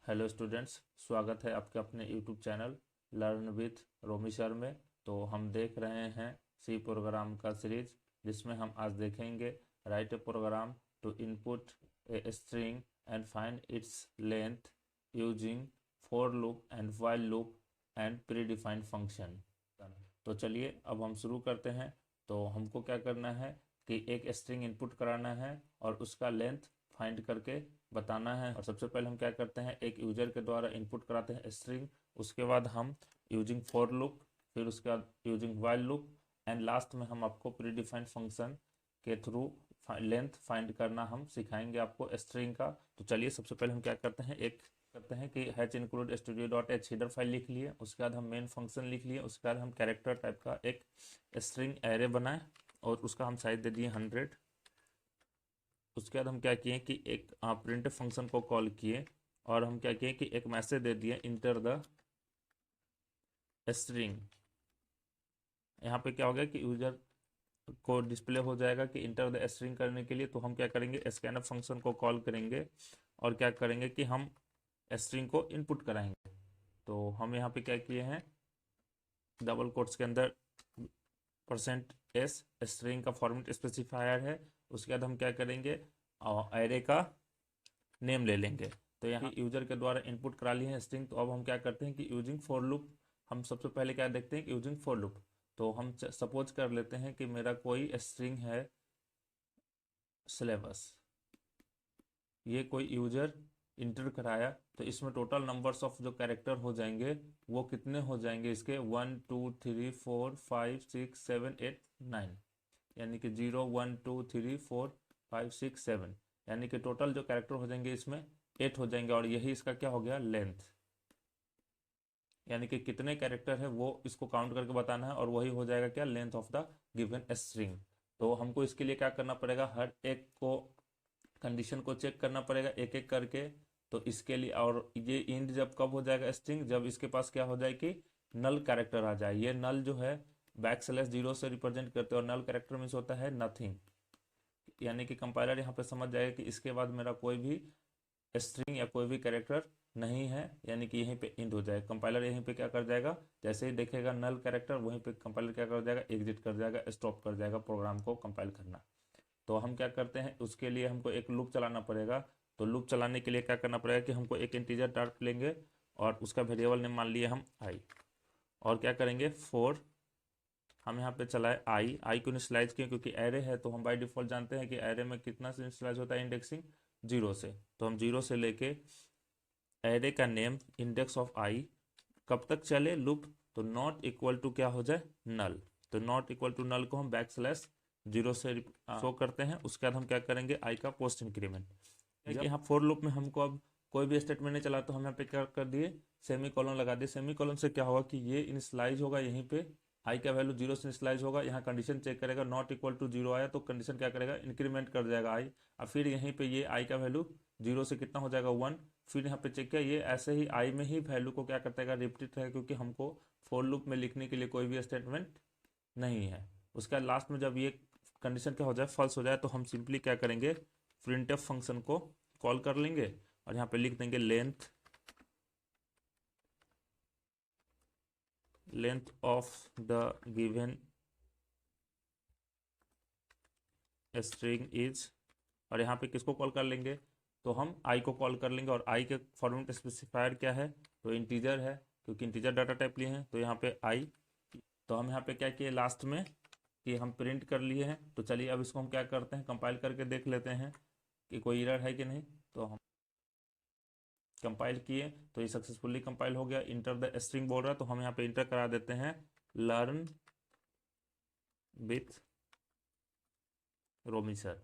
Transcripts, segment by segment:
Hello students, स्वागत है आपके अपने YouTube channel learn with Romi sir में। तो हम देख रहे हैं सी प्रोग्राम का सीरीज, जिसमें हम आज देखेंगे write a program to input a string and find its length using for loop and while loop and predefined function. तो चलिए अब हम शुरू करते हैं। तो हमको क्या करना है कि एक स्ट्रिंग इनपुट कराना है और उसका लेंथ फाइंड करके बताना है। और सबसे पहले हम क्या करते हैं, एक यूजर के द्वारा इनपुट कराते हैं स्ट्रिंग, उसके बाद हम यूजिंग फॉर लूप, फिर उसके बाद using while loop and last में हम आपको प्री डिफाइंड फंक्शन के थ्रू लेंथ फाइंड करना हम सिखाएंगे आपको स्ट्रिंग का। तो चलिए सबसे पहले हम क्या करते हैं कि hatch include studio dot H header file लिख लिए, उसके बाद हम मेन फंक्शन लिख लिए, उसके बाद हम कैरेक्टर टाइप का एक स्ट्रिंग एरे बनाए और उसका हम साइज दे दिए 100। उसके बाद हम क्या किए कि एक प्रिंट फंक्शन को कॉल किए और हम क्या किए कि एक मैसेज दे दिए इंटर द स्ट्रिंग। यहाँ पे क्या हो गया कि यूजर को डिस्प्ले हो जाएगा कि इंटर द स्ट्रिंग करने के लिए। तो हम क्या करेंगे, स्कैनफ फंक्शन को कॉल करेंगे और क्या करेंगे कि हम स्ट्रिंग को इनपुट कराएंगे। तो हम यहाँ पे क्या किए हैं, डबल कोट्स के अंदर %s स्ट्रिंग का फॉर्मेट स्पेसिफायर है। उसके बाद हम क्या करेंगे, एरे का नेम ले लेंगे। तो यहाँ यूजर के द्वारा इनपुट करा लिए हैं स्ट्रिंग। तो अब हम क्या करते हैं कि यूजिंग फॉर लूप, हम सबसे पहले क्या देखते हैं कि यूजिंग फॉर लूप। तो हम सपोज कर लेते हैं कि मेरा कोई स्ट्रिंग है सिलेबस, ये कोई यूजर इंटर कराया, तो इसमें टोटल नंबर्स ऑफ जो कैरेक्टर हो जाएंगे वो कितने हो जाएंगे, इसके 1 2 3 4 5 6 7 8 9, यानी कि 0 1 2 3 4 5 6 7, यानी कि टोटल जो कैरेक्टर हो जाएंगे इसमें 8 हो जाएंगे। और यही इसका क्या हो गया, लेंथ, यानी कि कितने कैरेक्टर है वो इसको काउंट करके बताना है और वही हो जाएगा क्या, length of the given string. तो हमको इसके लिए क्या करना पड़ेगा, हर एक को कंडीशन को चेक करना पड़ेगा एक एक करके। तो इसके लिए, और ये इंड जब कब हो जाएगा स्ट्रिंग, जब इसके पास क्या हो जाए कि नल कैरेक्टर आ जाए। ये नल जो है \0 से रिप्रेजेंट करते हैं और नल कैरेक्टर मीन्स होता है नथिंग, यानी कि कंपाइलर यहाँ पे समझ जाएगा कि इसके बाद मेरा कोई भी स्ट्रिंग या कोई भी कैरेक्टर नहीं है, यानी कि यहीं पे इंड हो जाएगा। कंपाइलर यहीं पे क्या कर जाएगा, जैसे ही देखेगा नल कैरेक्टर वहीं पे कंपाइलर क्या कर जाएगा, एग्जिट कर जाएगा, स्टॉप कर जाएगा प्रोग्राम को कंपाइल करना। तो हम क्या करते हैं, उसके लिए हमको एक लूप चलाना पड़ेगा। तो लूप चलाने के लिए क्या करना पड़ेगा कि हमको एक इंटीजर टाइप लेंगे और उसका वेरिएबल नेम मान लिए हम आई, और क्या करेंगे फोर, हम यहाँ पे चलाए आई को इनिशियलाइज किए, क्योंकि एरे है तो हम बाय डिफॉल्ट जानते हैं कि एरे में कितना से इनिशियलाइज होता है, इंडेक्सिंग 0 से। तो हम 0 से लेके एरे का नेम इंडेक्स ऑफ आई कब तक चले लूप, तो नॉट इक्वल टू क्या हो जाए, नल। तो नॉट इक्वल टू नल को हम \0 से शो करते हैं। उसके बाद हम क्या करेंगे, आई का पोस्ट इंक्रीमेंट। यहाँ फोर लूप में हमको अब कोई भी स्टेटमेंट नहीं चला, तो हम यहाँ पे क्या कर दिए, सेमी कॉलन लगा दिए। सेमी कॉलन से क्या होगा कि ये इनिशियलाइज होगा, यहीं पे आई का वैल्यू 0 से इनिशियलाइज होगा, यहाँ कंडीशन चेक करेगा, नॉट इक्वल टू 0 आया तो कंडीशन क्या करेगा, इंक्रीमेंट कर जाएगा आई। और फिर यहीं पे ये आई का वैल्यू 0 से कितना हो जाएगा 1, फिर यहाँ पे चेक किया, ये ऐसे ही आई में ही वैल्यू को क्या करता है, रिपीट है, क्योंकि हमको फोर लूप में लिखने के लिए कोई भी स्टेटमेंट नहीं है। उसके बाद लास्ट में जब ये कंडीशन क्या हो जाए, फॉल्स हो जाए, तो हम सिंपली क्या करेंगे, प्रिंटफ फंक्शन को कॉल कर लेंगे और यहाँ पे लिख देंगे length of the given string is, और यहाँ पे किसको कॉल कर लेंगे, तो हम आई को कॉल कर लेंगे। और आई के फॉर्मेट स्पेसिफायर क्या है, तो इंटीजर है, क्योंकि इंटीजर डाटा टाइप लिए हैं, तो यहाँ पे आई। तो हम यहाँ पे क्या किए लास्ट में कि हम प्रिंट कर लिए हैं। तो चलिए अब इसको हम क्या करते हैं, कंपाइल करके देख लेते हैं कि कोई एरर है कि नहीं। तो हम कंपाइल किए तो ये सक्सेसफुली कंपाइल हो गया, इंटर द स्ट्रिंग बोल रहा है, तो हम यहाँ पे इंटर करा देते हैं लर्न विथ रोमी सर।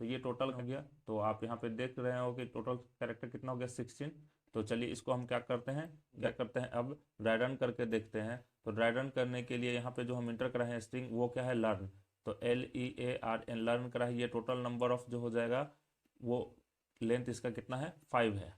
तो ये टोटल हो गया। तो आप यहाँ पे देख रहे हो कि टोटल कैरेक्टर कितना हो गया, 16। तो चलिए इसको हम क्या करते हैं अब ड्राई रन करके देखते हैं। तो ड्राई रन करने के लिए यहाँ पे जो हम इंटर कराए हैं स्ट्रिंग वो क्या है, लर्न। तो LEARN लर्न करा है, ये टोटल नंबर ऑफ जो हो जाएगा वो लेंथ इसका कितना है, 5 है।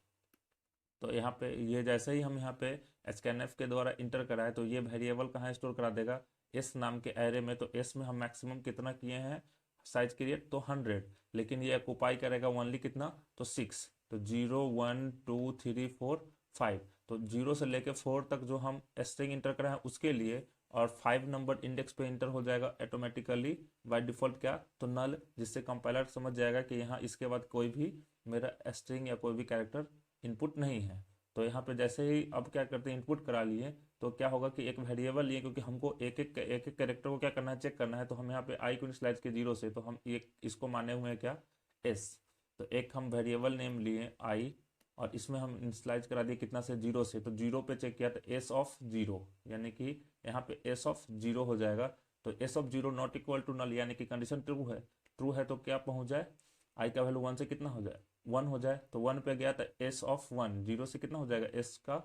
तो यहाँ पे ये जैसे ही हम यहाँ पे स्कैनफ के द्वारा इंटर कराए, तो ये वेरिएबल कहाँ स्टोर करा देगा, एस नाम के एरे में। तो एस में हम मैक्सिमम कितना किए हैं साइज क्रिएट, तो 100, लेकिन ये ऑक्युपाई करेगा ओनली कितना, तो 6। तो 0 1 2 3 4 5, तो 0 से लेके 4 तक जो हम स्ट्रिंग इंटर कर रहे हैं उसके लिए, और 5 नंबर इंडेक्स पे इंटर हो जाएगा ऑटोमेटिकली बाय डिफॉल्ट क्या, तो नल, जिससे कंपाइलर समझ जाएगा कि यहाँ इसके बाद कोई भी मेरा स्ट्रिंग या कोई भी कैरेक्टर इनपुट नहीं है। तो यहाँ पे जैसे ही अब क्या करते हैं, इनपुट करा लिए, तो क्या होगा कि एक वेरिएबल लिए, क्योंकि हमको एक एक कैरेक्टर को क्या करना है, चेक करना है, तो हम यहाँ पे आई को इनिशियलाइज के 0 से, तो हम एक इसको माने हुए हैं क्या, एस। तो एक हम वेरिएबल नेम लिए आई, और इसमें हम इनिशियलाइज करा दिए कितना से, 0 से, तो 0 पे चेक किया तो एस ऑफ 0, यानी कि यहाँ पे एस ऑफ 0 हो जाएगा। तो S of 0 not equal to null, यानी कि कंडीशन ट्रू है। ट्रू है तो क्या पहुंच जाए, आई का वैल्यू 1 से कितना हो जाए, 1 हो जाए, तो 1 पे गया तो एस ऑफ 1, 0 से कितना हो जाएगा, एस का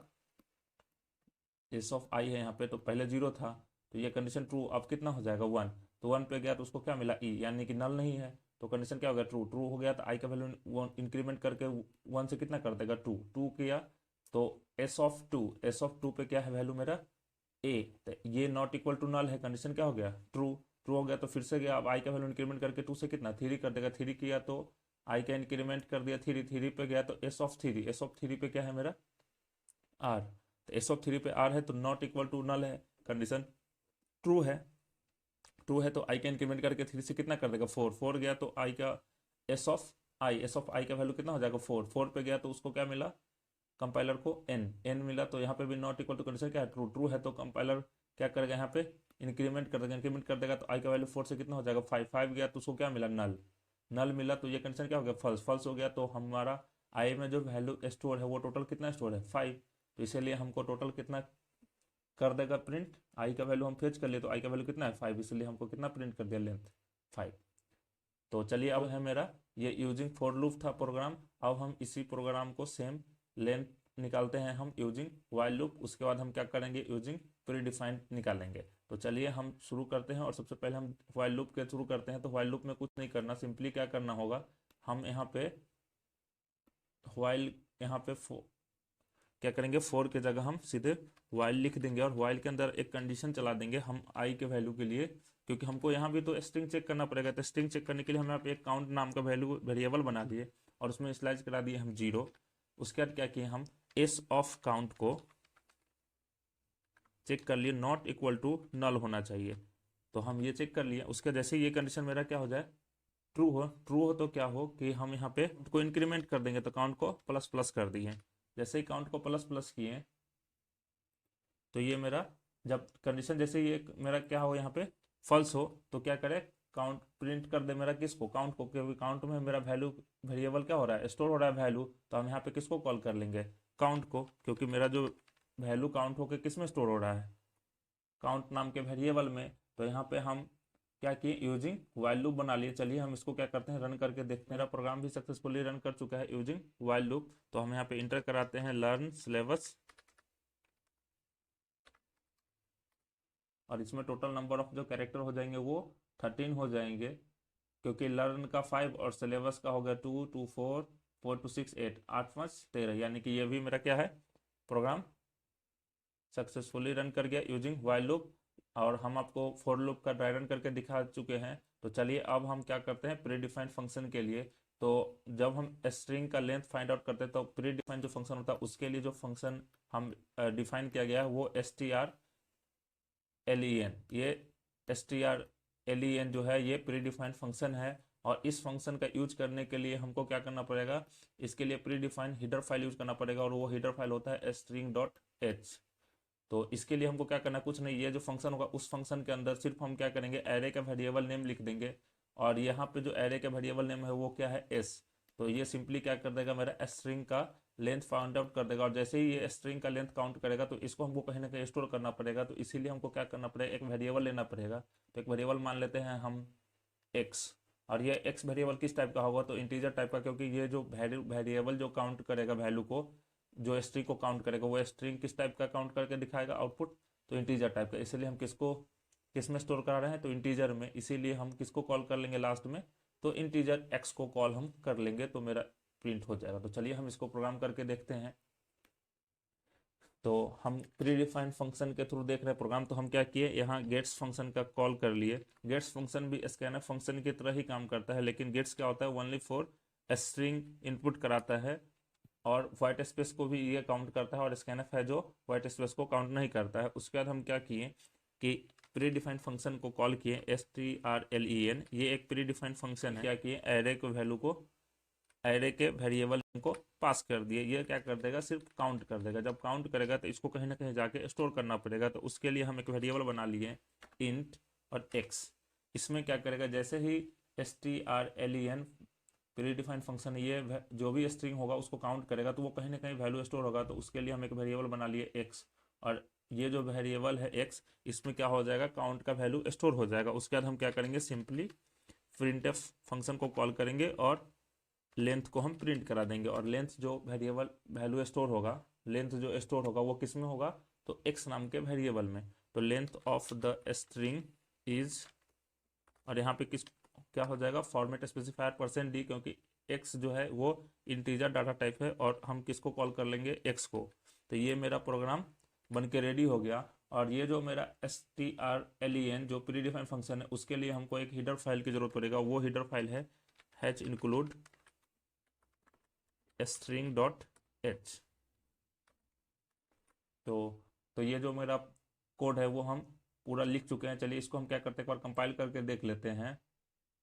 एस ऑफ आई है यहाँ पे, तो पहले 0 था, तो ये कंडीशन ट्रू, अब कितना हो जाएगा 1, तो 1 पे गया तो उसको क्या मिला, ई, यानी कि नल नहीं है, तो कंडीशन क्या हो गया, ट्रू। ट्रू हो गया तो आई का वैल्यू इंक्रीमेंट करके 1 से कितना कर देगा, 2, 2 किया तो एस ऑफ 2, एस ऑफ 2 पे क्या है वैल्यू मेरा, ए, तो ये नॉट इक्वल टू नल है, कंडीशन क्या हो गया, ट्रू। ट्रू हो गया तो फिर से गया, अब आई का वैल्यू इंक्रीमेंट करके 2 से कितना, 3 कर देगा, 3 किया तो आई का इंक्रीमेंट कर दिया 3, 3 पे गया तो एस ऑफ 3, एस ऑफ 3 पे क्या है मेरा, आर, तो एस ऑफ 3 पे आर है तो नॉट इक्वल टू नल है, कंडीशन ट्रू है। ट्रू है तो आई का इंक्रीमेंट करके 3 से कितना कर देगा, 4, 4 गया तो आई का S of I, S of I का वैल्यू कितना हो जाएगा, 4, 4 पे गया तो उसको क्या मिला, कंपाइलर को एन, एन मिला, तो यहाँ पे भी नॉट इक्वल टू कंडीशन क्या है, ट्रू। ट्रू है तो कंपाइलर क्या करेगा, यहाँ पे इंक्रीमेंट कर देगा, इंक्रीमेंट कर देगा तो आई का वैल्यू 4 से कितना हो जाएगा, 5, 5 गया तो उसको क्या मिला, नल, नल मिला, तो ये कंडीशन क्या हो गया, फॉल्स, फॉल्स हो गया, तो हमारा आई में जो वैल्यू स्टोर है वो टोटल कितना स्टोर है, 5, तो इसीलिए हमको टोटल कितना कर देगा प्रिंट, आई का वैल्यू हम फेच कर लिए तो आई का वैल्यू कितना है, 5, इसलिए हमको कितना प्रिंट कर दिया, लेंथ 5। तो चलिए अब है मेरा ये यूजिंग फॉर लूप था प्रोग्राम, अब हम इसी प्रोग्राम को सेम लेंथ निकालते हैं हम यूजिंग वाइल लूप, उसके बाद हम क्या करेंगे, यूजिंग प्री डिफाइंड निकालेंगे। तो चलिए हम शुरू करते हैं, और सबसे पहले हम वाइल लूप के शुरू करते हैं। तो वाइल लूप में कुछ नहीं करना, सिंपली क्या करना होगा, हम यहाँ पे वाइल, यहाँ पे क्या करेंगे, 4 की जगह हम सीधे वाइल लिख देंगे, और वाइल के अंदर एक कंडीशन चला देंगे हम आई के वैल्यू के लिए, क्योंकि हमको यहाँ भी तो स्ट्रिंग चेक करना पड़ेगा, तो स्ट्रिंग चेक करने के लिए हम यहाँ पे एक काउंट नाम का वैल्यू वेरिएबल बना दिए, और उसमें स्लाइज करा दिए हम 0। उसके बाद क्या किए हम, एस ऑफ काउंट को चेक कर लिए, नॉट इक्वल टू नल होना चाहिए, तो हम ये चेक कर लिए। उसके जैसे ये कंडीशन मेरा क्या हो जाए, ट्रू हो, ट्रू हो तो क्या हो कि हम यहाँ पे को इंक्रीमेंट कर देंगे, तो काउंट को प्लस प्लस कर दिए। जैसे ही काउंट को प्लस प्लस किए तो ये मेरा, जब कंडीशन जैसे ये मेरा क्या हो यहाँ पे फॉल्स हो, तो क्या करे, काउंट प्रिंट कर दे मेरा किसको, काउंट को, क्योंकि काउंट में मेरा वैल्यू वेरिएबल क्या हो रहा है, स्टोर हो रहा है वैल्यू, तो हम यहाँ पे किसको कॉल कर लेंगे, काउंट को, क्योंकि मेरा जो वैल्यू काउंट होकर किस में स्टोर हो रहा है, काउंट नाम के वेरिएबल में। तो यहाँ पे हम क्या किए, यूजिंग वाइल लूप बना लिए। चलिए हम इसको क्या करते हैं, रन करके देखते हैं। मेरा प्रोग्राम भी सक्सेसफुली रन कर चुका है यूजिंग वाइल लूप। तो हम यहाँ पे इंटर कराते हैं लर्न सिलेबस, और इसमें टोटल नंबर ऑफ जो कैरेक्टर हो जाएंगे वो 13 हो जाएंगे, क्योंकि लर्न का 5 और सिलेबस का हो गया 2, 2, 4, 4, 2, 6, 8, 8, 5, 13, यानी कि ये भी मेरा क्या है, प्रोग्राम सक्सेसफुली रन कर गया यूजिंग वाइल लूप। और हम आपको फॉर लूप का ड्राई रन करके दिखा चुके हैं। तो चलिए अब हम क्या करते हैं, प्री डिफाइंड फंक्शन के लिए। तो जब हम स्ट्रिंग का लेंथ फाइंड आउट करते हैं तो प्री डिफाइंड जो फंक्शन होता है उसके लिए जो फंक्शन हम डिफाइन किया गया है वो str len, ये str len जो है ये प्री डिफाइंड फंक्शन है। और इस फंक्शन का यूज करने के लिए हमको क्या करना पड़ेगा, इसके लिए pre defined header file use करना पड़ेगा, और वो हीडर फाइल होता है string.h। तो इसके लिए हमको क्या करना, कुछ नहीं, ये जो फंक्शन होगा उस फंक्शन के अंदर सिर्फ हम क्या करेंगे, एरे का वेरिएबल नेम लिख देंगे, और यहाँ पे जो एरे का वेरिएबल नेम है वो क्या है, s। तो ये सिंपली क्या कर देगा, मेरा स्ट्रिंग का लेंथ फाइंड आउट कर देगा, और जैसे ही ये स्ट्रिंग का लेंथ काउंट करेगा तो इसको हमको कहीं ना कहीं स्टोर करना पड़ेगा। तो इसीलिए हमको क्या करना पड़ेगा, एक वेरिएबल लेना पड़ेगा। तो एक वेरिएबल मान लेते हैं हम x, और ये x वेरिएबल किस टाइप का होगा, तो इंटीजर टाइप का, क्योंकि ये जो वेरिएबल जो काउंट करेगा वैल्यू को, जो स्ट्रिंग को काउंट करेगा वो स्ट्रिंग किस टाइप का काउंट करके दिखाएगा आउटपुट, तो इंटीजर टाइप का। इसलिए हम किसको किस में स्टोर करा रहे हैं, तो इंटीजर में, इसीलिए हम किसको कॉल कर लेंगे लास्ट में, तो इंटीजर x को कॉल हम कर लेंगे, तो मेरा प्रिंट हो जाएगा। तो चलिए हम इसको प्रोग्राम करके देखते हैं। तो हम प्री डिफाइंड फंक्शन के थ्रू देख रहे हैं प्रोग्राम। तो हम क्या किए, यहाँ गेट्स फंक्शन का कॉल कर लिए। गेट्स फंक्शन भी स्कैनफ फंक्शन की तरह ही काम करता है, लेकिन गेट्स क्या होता है, ओनली फॉर स्ट्रिंग इनपुट कराता है, और वाइट स्पेस को भी ये काउंट करता है, और स्कैनफ है जो वाइट स्पेस को काउंट नहीं करता है। उसके बाद हम क्या किए कि प्री डिफाइंड फंक्शन को कॉल किए, strlen, ये एक प्री डिफाइंड फंक्शन है। क्या किए, एरे के वैल्यू को, एरे के वेरिएबल को पास कर दिए। ये क्या कर देगा, सिर्फ काउंट कर देगा। जब काउंट करेगा तो इसको कहीं ना कहीं जाके स्टोर करना पड़ेगा। तो उसके लिए हम एक वेरिएबल बना लिए इंट और x। इसमें क्या करेगा, जैसे ही strlen प्री डिफाइंड फंक्शन ये जो भी स्ट्रिंग होगा उसको काउंट करेगा तो वो कहीं ना कहीं वैल्यू स्टोर होगा। तो उसके लिए हम एक वेरिएबल बना लिए x, और ये जो वेरिएबल है x, इसमें क्या हो जाएगा, काउंट का वैल्यू स्टोर हो जाएगा। उसके बाद हम क्या करेंगे, सिंपली printf फंक्शन को कॉल करेंगे और लेंथ को हम प्रिंट करा देंगे। और लेंथ जो वेरिएबल वैल्यू स्टोर होगा, लेंथ जो स्टोर होगा वो किस में होगा, तो x नाम के वेरिएबल में। तो length of the string is, और यहाँ पे किस क्या हो जाएगा, फॉर्मेट स्पेसिफायर %d, क्योंकि x जो है वो इंटीजर डाटा टाइप है और हम किसको कॉल कर लेंगे, x को। तो ये मेरा प्रोग्राम बन के रेडी हो गया। और ये जो मेरा strlen जो प्री डिफाइंड फंक्शन है उसके लिए हमको एक हीडर फाइल की जरूरत पड़ेगा। वो हीडर फाइल है h-include string.h। तो ये जो मेरा कोड है वो हम पूरा लिख चुके हैं। चलिए इसको हम क्या करते हैं, एक बार कंपाइल करके देख लेते हैं।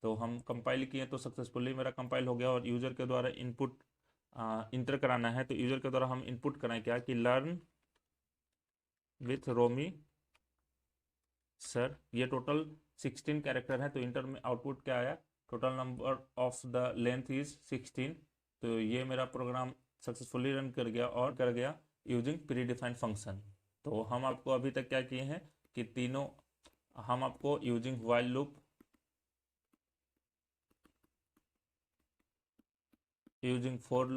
तो हम कंपाइल किए तो सक्सेसफुली मेरा कंपाइल हो गया। और यूज़र के द्वारा इनपुट इंटर कराना है। तो यूज़र के द्वारा हम इनपुट कराएं क्या कि लर्न विथ रोमी सर। ये टोटल 16 कैरेक्टर है। तो इंटर में आउटपुट क्या आया, total number of the length is 16। तो ये मेरा प्रोग्राम सक्सेसफुली रन कर गया और कर गया यूजिंग प्री डिफाइंड फंक्शन। तो हम आपको अभी तक क्या किए हैं कि तीनों, हम आपको using while loop, using for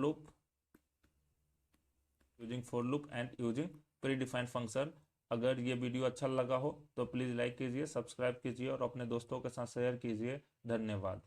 loop and using pre defined function. अगर ये वीडियो अच्छा लगा हो तो प्लीज़ लाइक कीजिए, सब्सक्राइब कीजिए और अपने दोस्तों के साथ शेयर कीजिए। धन्यवाद।